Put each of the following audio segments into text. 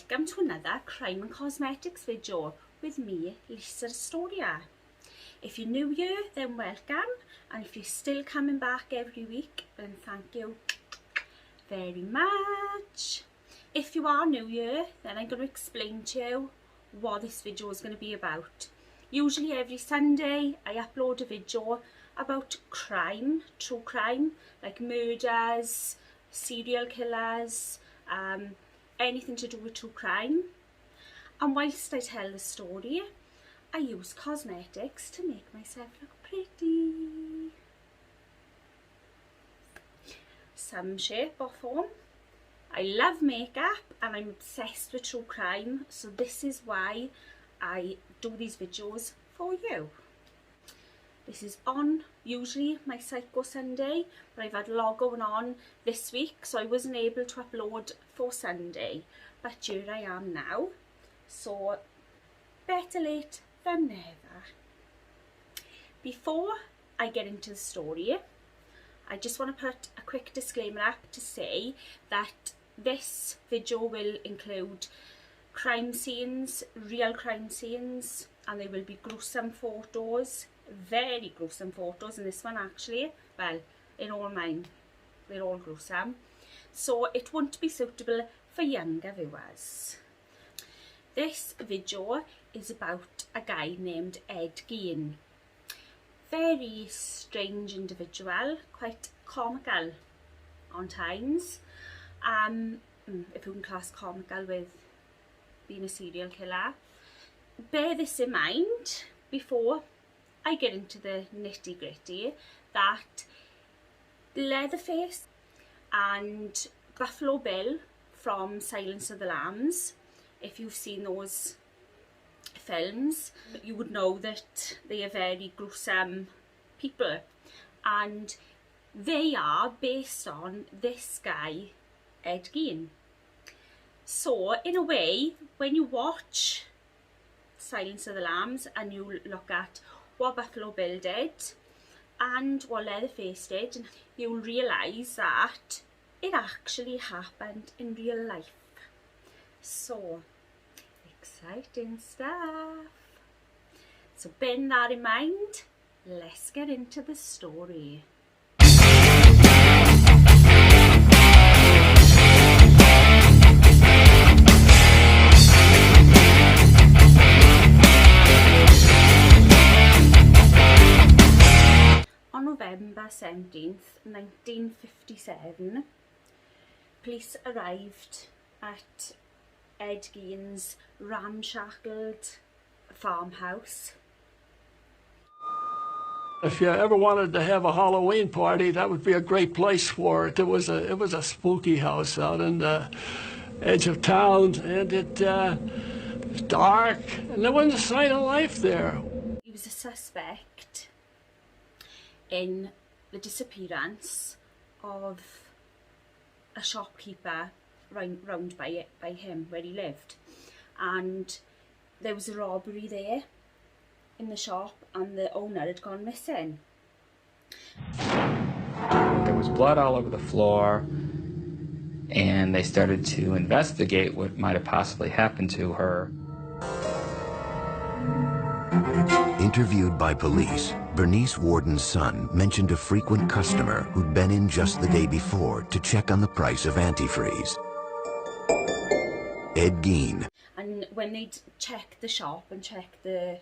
welcome to another crime and cosmetics video with me, Lisa Astoria. If you're new here, then welcome, and if you're still coming back every week, then thank you very much. If you are new here, then I'm going to explain to you what this video is going to be about. Usually every Sunday I upload a video about crime, true crime, like murders, serial killers, anything to do with true crime. And whilst I tell the story, I use cosmetics to make myself look pretty. Some shape or form. I love makeup and I'm obsessed with true crime, so this is why I do these videos for you. This is on usually my Psycho Sunday, but I've had a lot going on this week, so I wasn't able to upload for Sunday. But here I am now, so better late than never. Before I get into the story, I just want to put a quick disclaimer up to say that this video will include crime scenes, real crime scenes, and there will be gruesome photos. Very gruesome photos in this one actually. Well, in all mine, they're all gruesome. So it won't be suitable for younger viewers. This video is about a guy named Ed Gein. Very strange individual, quite comical on times. If you can class comical with being a serial killer. Bear this in mind before I get into the nitty gritty, that Leatherface and Buffalo Bill from Silence of the Lambs, if you've seen those films, you would know that they are very gruesome people, and they are based on this guy, Ed Gein. So in a way, when you watch Silence of the Lambs and you look at what Buffalo Bill did and what Leatherface did, you'll realise that it actually happened in real life. So, exciting stuff. So bearing that in mind, let's get into the story. November 17th, 1957, police arrived at Ed Gein's ramshackled farmhouse. If you ever wanted to have a Halloween party, that would be a great place for it. It was a spooky house out in the edge of town, and it was dark, and there wasn't a sign of life there. He was a suspect in the disappearance of a shopkeeper round by him where he lived, and there was a robbery there in the shop and the owner had gone missing. There was blood all over the floor, and they started to investigate what might have possibly happened to her. Interviewed by police, Bernice Warden's son mentioned a frequent customer who'd been in just the day before to check on the price of antifreeze. Ed Gein. And when they'd check the shop and check the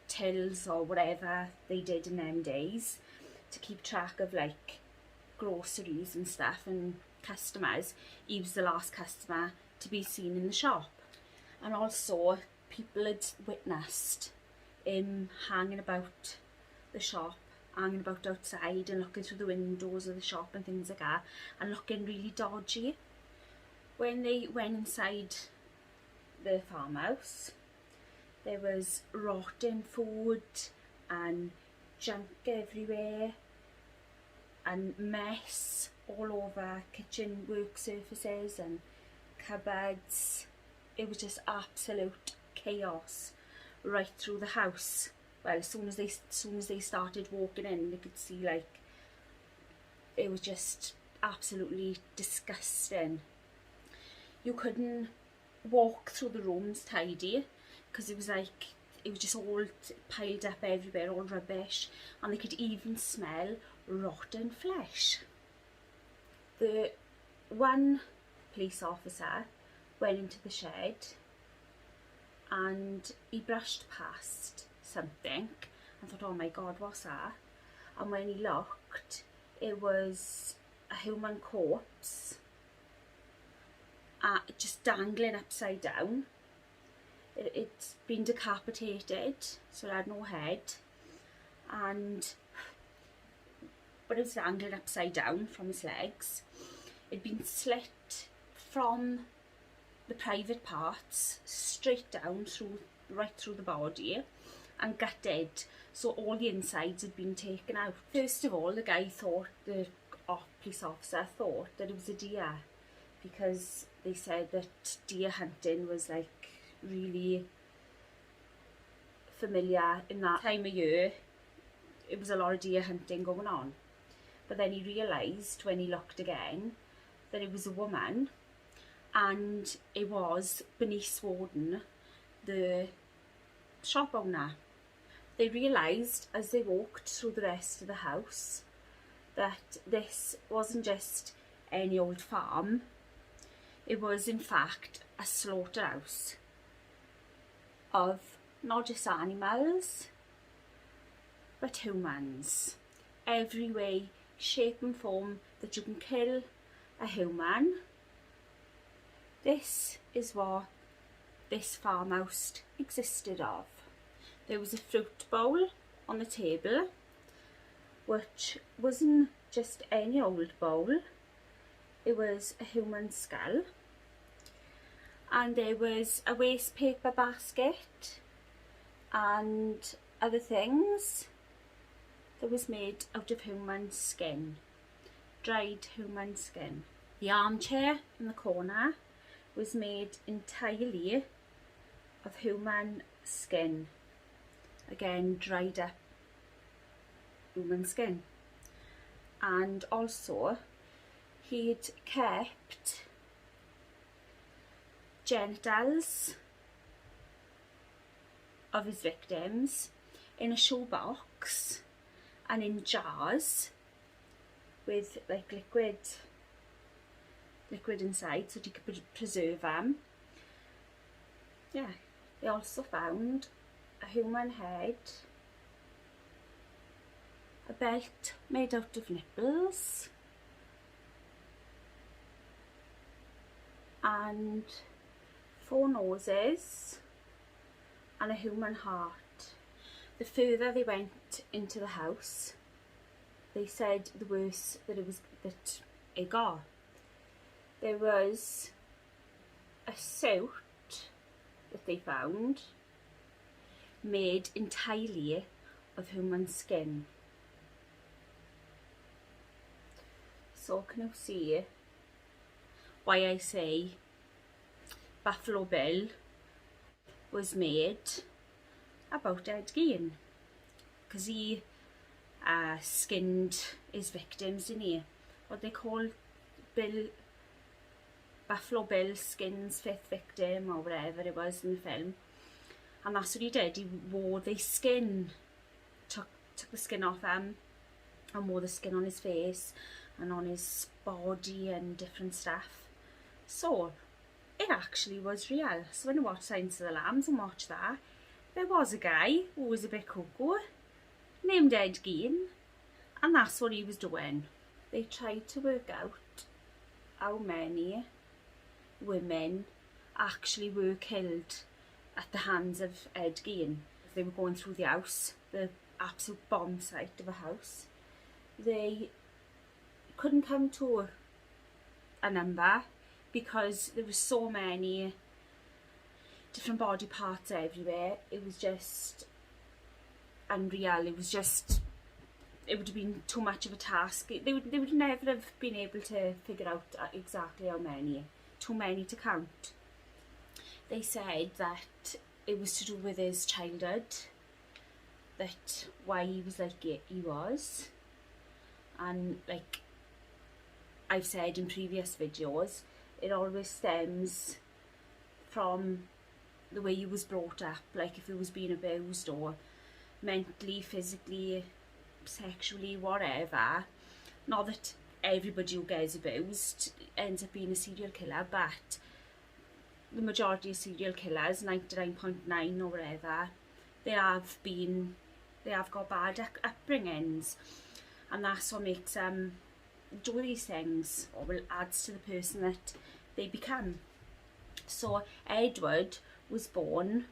tills or whatever they did in them days to keep track of like groceries and stuff and customers, he was the last customer to be seen in the shop. And also people had witnessed him hanging about the shop, hanging about outside and looking through the windows of the shop and things like that, and looking really dodgy. When they went inside the farmhouse, there was rotten food and junk everywhere and mess all over kitchen work surfaces and cupboards. It was just absolute chaos right through the house. Well, as soon as they started walking in, they could see like it was just absolutely disgusting. You couldn't walk through the rooms tidy, because it was just all piled up everywhere, all rubbish, and they could even smell rotten flesh. The one police officer went into the shed and he brushed past something and thought, oh my god, what's that? And when he looked, it was a human corpse just dangling upside down. It's been decapitated, so it had no head, but it was dangling upside down from his legs. It'd been slit from the private parts straight down right through the body and gutted, so all the insides had been taken out. First of all, the police officer thought that it was a deer, because they said that deer hunting was like really familiar in that time of year. It was a lot of deer hunting going on. But then he realised when he looked again that it was a woman, and it was Bernice Warden, the shop owner. They realised as they walked through the rest of the house that this wasn't just any old farm. It was in fact a slaughterhouse of not just animals but humans. Every way, shape and form that you can kill a human. This is what this farmhouse existed of. There was a fruit bowl on the table, which wasn't just any old bowl. It was a human skull. And there was a waste paper basket and other things that was made out of human skin, dried human skin. The armchair in the corner was made entirely of human skin, again dried up human skin. And also he'd kept genitals of his victims in a shoebox and in jars with like liquid inside, so you could preserve them. Yeah, they also found a human head, a belt made out of nipples, and 4 noses and a human heart. The further they went into the house, they said the worse that it got. There was a suit that they found made entirely of human skin. So can you see why I say Buffalo Bill was made about Ed Gein? Because he skinned his victims, didn't he? What they call Buffalo Bill skins 5th victim, or whatever it was in the film. And that's what he did. He wore the skin, took the skin off him and wore the skin on his face and on his body and different stuff. So it actually was real. So when you watch Silence of the Lambs and watch that, there was a guy who was a bit cuckoo named Ed Gein, and that's what he was doing. They tried to work out how many women actually were killed at the hands of Ed Gein. They were going through the house, the absolute bomb site of a house. They couldn't come to a number because there were so many different body parts everywhere. It was just unreal. It would have been too much of a task. They would never have been able to figure out exactly how many. Too many to count. They said that it was to do with his childhood, that why he was like he was. And like I've said in previous videos, it always stems from the way he was brought up, like if he was being abused or mentally, physically, sexually, whatever. Not that everybody who gets abused ends up being a serial killer, but the majority of serial killers, 99.9 or whatever, they have got bad upbringings, and that's what makes them do these things, or will adds to the person that they become. So Edward was born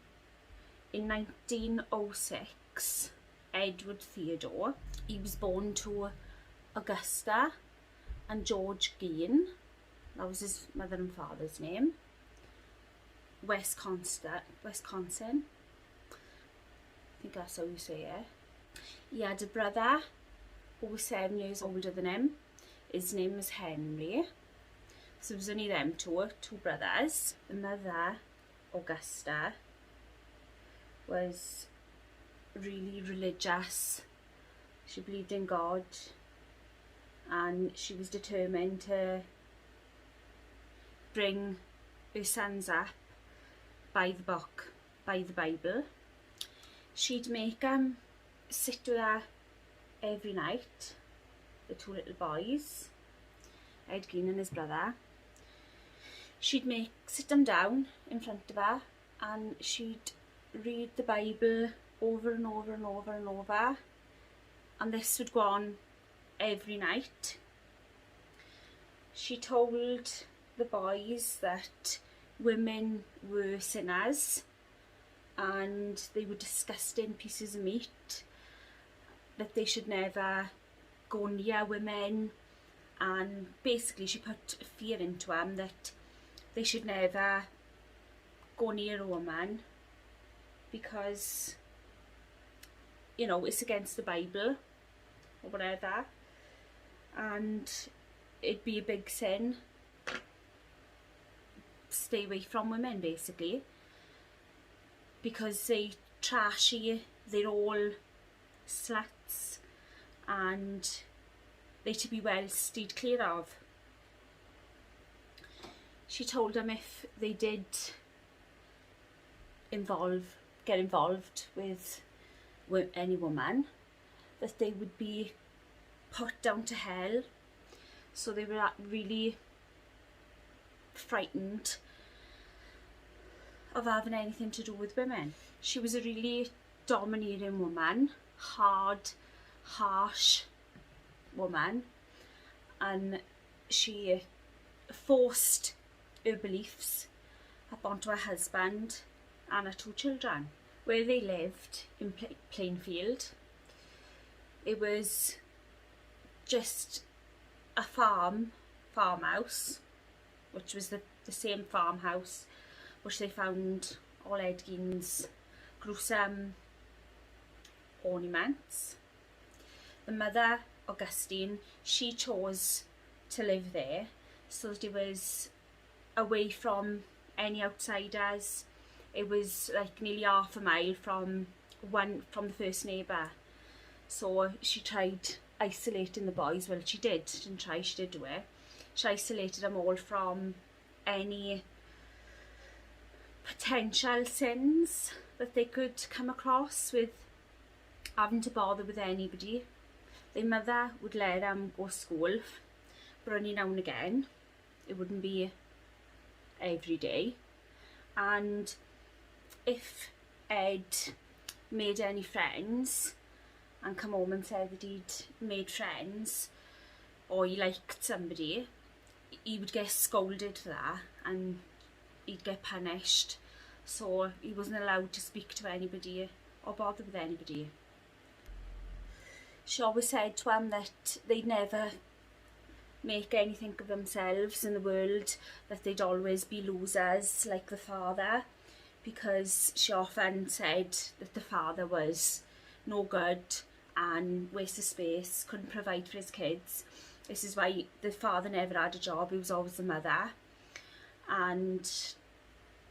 in 1906, Edward Theodore. He was born to Augusta and George Gein, that was his mother and father's name, Wisconsin. I think that's how you say it. He had a brother who was 7 years older than him. His name was Henry. So it was only them two brothers. The mother, Augusta, was really religious. She believed in God, and she was determined to bring her sons up by the book, by the Bible. She'd make them sit with her every night, the two little boys, Ed Gein and his brother. She'd sit them down in front of her, and she'd read the Bible over and over and over and over, and this would go on every night. She told the boys that women were sinners and they were disgusting pieces of meat, that they should never go near women, and basically she put fear into them that they should never go near a woman because, you know, it's against the Bible or whatever, and it'd be a big sin. Stay away from women, basically, because they trashy, they're all sluts, and they're to be well steered clear of. She told them if they did get involved with any woman, that they would be put down to hell. So they were really frightened of having anything to do with women. She was a really domineering woman, hard, harsh woman, and she forced her beliefs upon her husband and her two children. Where they lived in Plainfield, it was just a farmhouse, which was the same farmhouse which they found all Ed Gein's gruesome ornaments. The mother, Augustine, she chose to live there so that it was away from any outsiders. It was like nearly half a mile from the first neighbour. So she tried isolating the boys. Well, she did do it. She isolated them all from any potential sins that they could come across with having to bother with anybody. Their mother would let them go to school, but only now and again. It wouldn't be every day. And if Ed made any friends and come home and said that he'd made friends or he liked somebody, he would get scolded for that and he'd get punished. So he wasn't allowed to speak to anybody or bother with anybody. She always said to him that they'd never make anything of themselves in the world, that they'd always be losers like the father, because she often said that the father was no good and waste of space, couldn't provide for his kids. This is why the father never had a job, he was always the mother. And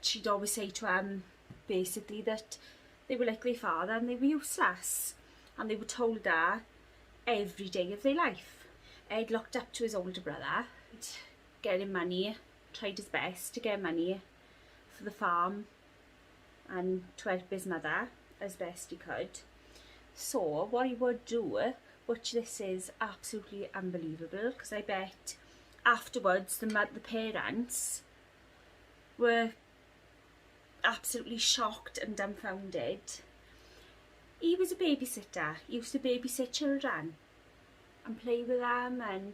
she'd always say to him basically that they were like their father and they were useless, and they were told her every day of their life. Ed looked up to his older brother, getting money, tried his best to get money for the farm and to help his mother as best he could. So what he would do, which this is absolutely unbelievable, because I bet afterwards the parents were absolutely shocked and dumbfounded. He was a babysitter. He used to babysit children and play with them, and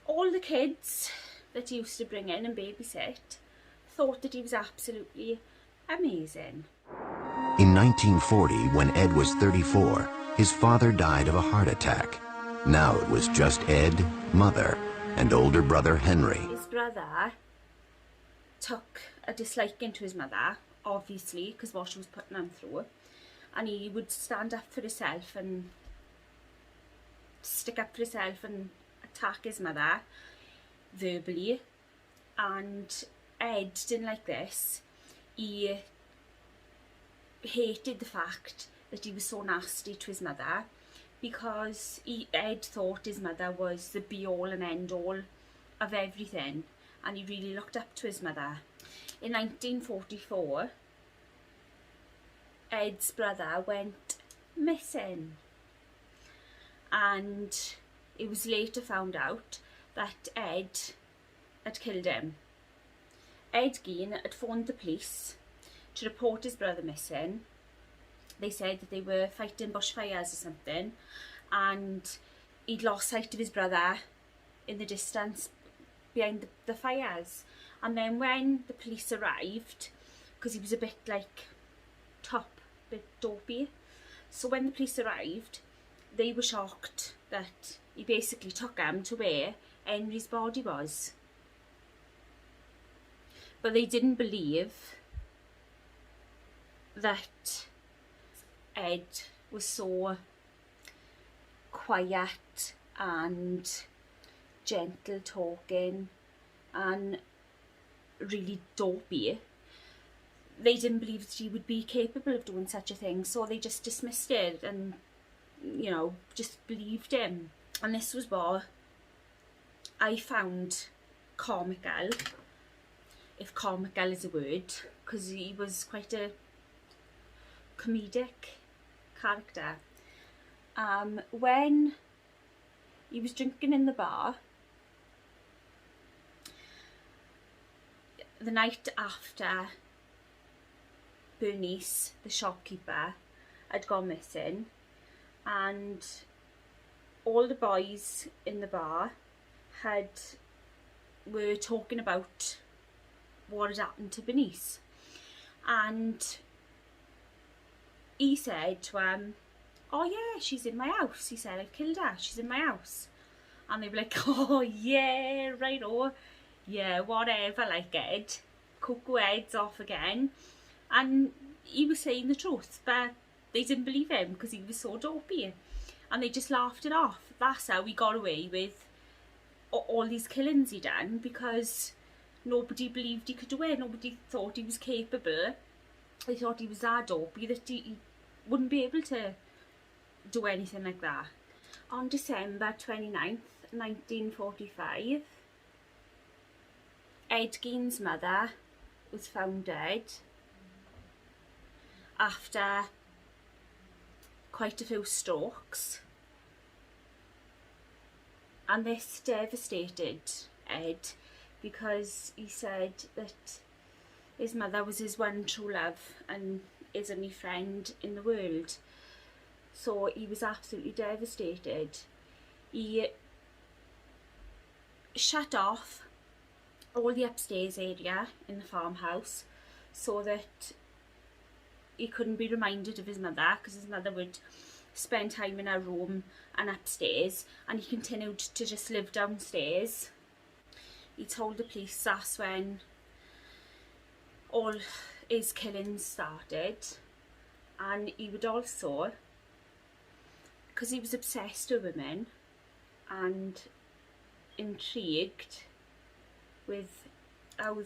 all the kids that he used to bring in and babysit thought that he was absolutely amazing. In 1940, when Ed was 34, his father died of a heart attack. Now it was just Ed, mother, and older brother Henry. His brother took a disliking to his mother, obviously, because what she was putting him through, and he would stand up for himself and stick up for himself and attack his mother verbally. And Ed didn't like this. He hated the fact that he was so nasty to his mother, because Ed thought his mother was the be-all and end-all of everything, and he really looked up to his mother. In 1944, Ed's brother went missing, and it was later found out that Ed had killed him. Ed Gein had phoned the police to report his brother missing. They said that they were fighting bushfires or something, and he'd lost sight of his brother in the distance behind the fires. And then when the police arrived, because he was a bit like a bit dopey, so when the police arrived, they were shocked that he basically took him to where Henry's body was. But they didn't believe that Ed was so quiet and gentle talking and really dopey. They didn't believe that he would be capable of doing such a thing, so they just dismissed it and, you know, just believed him. And this was what I found comical, if comical is a word, because he was quite a comedic character. When he was drinking in the bar the night after Bernice, the shopkeeper, had gone missing, and all the boys in the bar were talking about what had happened to Bernice, and he said to him, "Oh yeah, she's in my house." He said, "I've killed her, she's in my house." And they were like, "Oh yeah, right, oh yeah, whatever, like Ed, cuckoo Ed's off again." And he was saying the truth, but they didn't believe him because he was so dopey, and they just laughed it off. That's how he got away with all these killings he done, because nobody believed he could do it. Nobody thought he was capable. They thought he was that dopey that he wouldn't be able to do anything like that. On December 29th, 1945, Ed Gein's mother was found dead after quite a few strokes, and this devastated Ed, because he said that his mother was his one true love and his only friend in the world. So he was absolutely devastated. He shut off all the upstairs area in the farmhouse so that he couldn't be reminded of his mother, because his mother would spend time in her room and upstairs, and he continued to just live downstairs. He told the police that's when all his killings started. And he would also, because he was obsessed with women and intrigued with how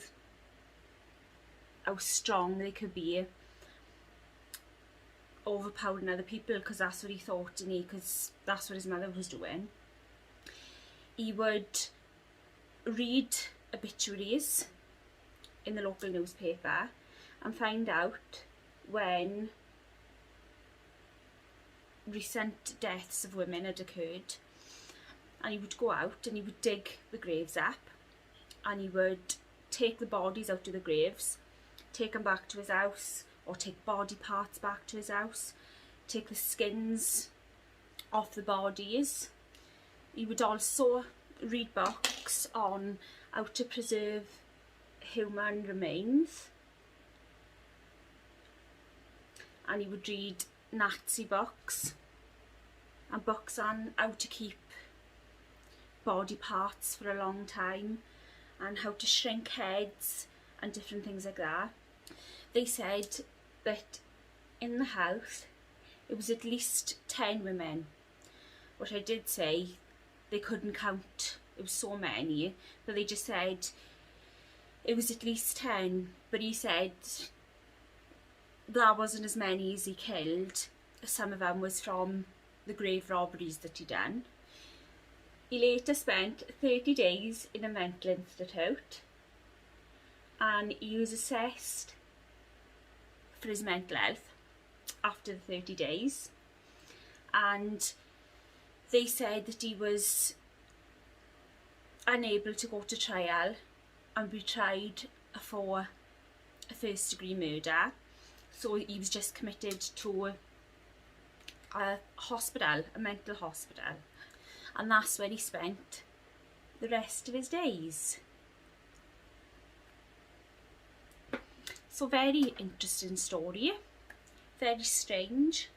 strong they could be, overpowering other people, because that's what he thought, didn't he? Because that's what his mother was doing. He would read obituaries in the local newspaper and find out when recent deaths of women had occurred, and he would go out and he would dig the graves up and he would take the bodies out of the graves, take them back to his house, or take body parts back to his house, take the skins off the bodies. He would also read books on how to preserve human remains, and he would read Nazi books and books on how to keep body parts for a long time and how to shrink heads and different things like that. They said that in the house it was at least 10 women, which I did say they couldn't count, it was so many, but they just said it was at least 10. But he said that wasn't as many as he killed. Some of them was from the grave robberies that he done. He later spent 30 days in a mental institute, and he was assessed for his mental health after the 30 days, and they said that he was unable to go to trial and be tried for a first degree murder, so he was just committed to a hospital, a mental hospital, and that's where he spent the rest of his days. So very interesting story, very strange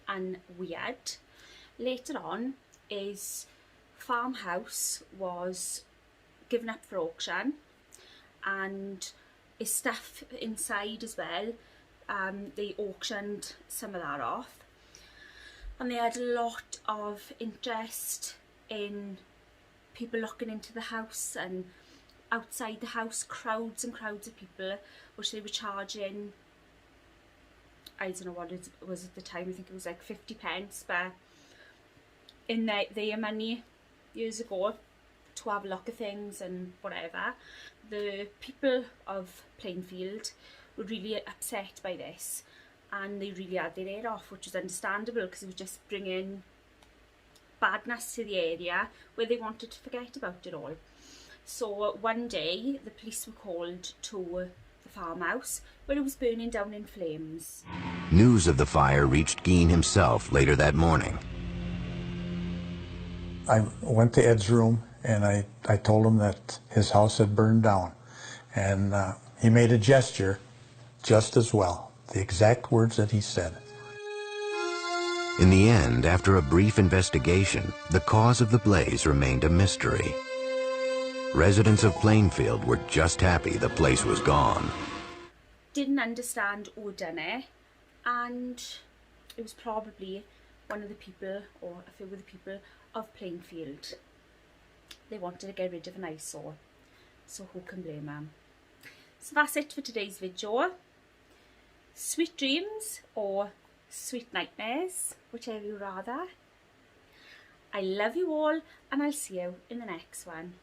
and weird. Later on, his farmhouse was given up for auction, and his stuff inside as well, they auctioned some of that off, and they had a lot of interest in people looking into the house, and outside the house crowds and crowds of people, which they were charging, I don't know what it was at the time, I think it was like 50 pence, but in their money years ago, to have a look at things and whatever. The people of Plainfield were really upset by this, and they really had their ear off, which was understandable because it was just bringing badness to the area where they wanted to forget about it all. So one day the police were called to the farmhouse where it was burning down in flames. News of the fire reached Gein himself later that morning. I went to Ed's room and I told him that his house had burned down, and he made a gesture just as well, the exact words that he said. In the end, after a brief investigation, the cause of the blaze remained a mystery. Residents of Plainfield were just happy the place was gone. Didn't understand who done it, and it was probably one of the people, or a few of the people of Plainfield. They wanted to get rid of an eyesore, so who can blame them? So that's it for today's video. Sweet dreams or sweet nightmares, whichever you rather. I love you all, and I'll see you in the next one.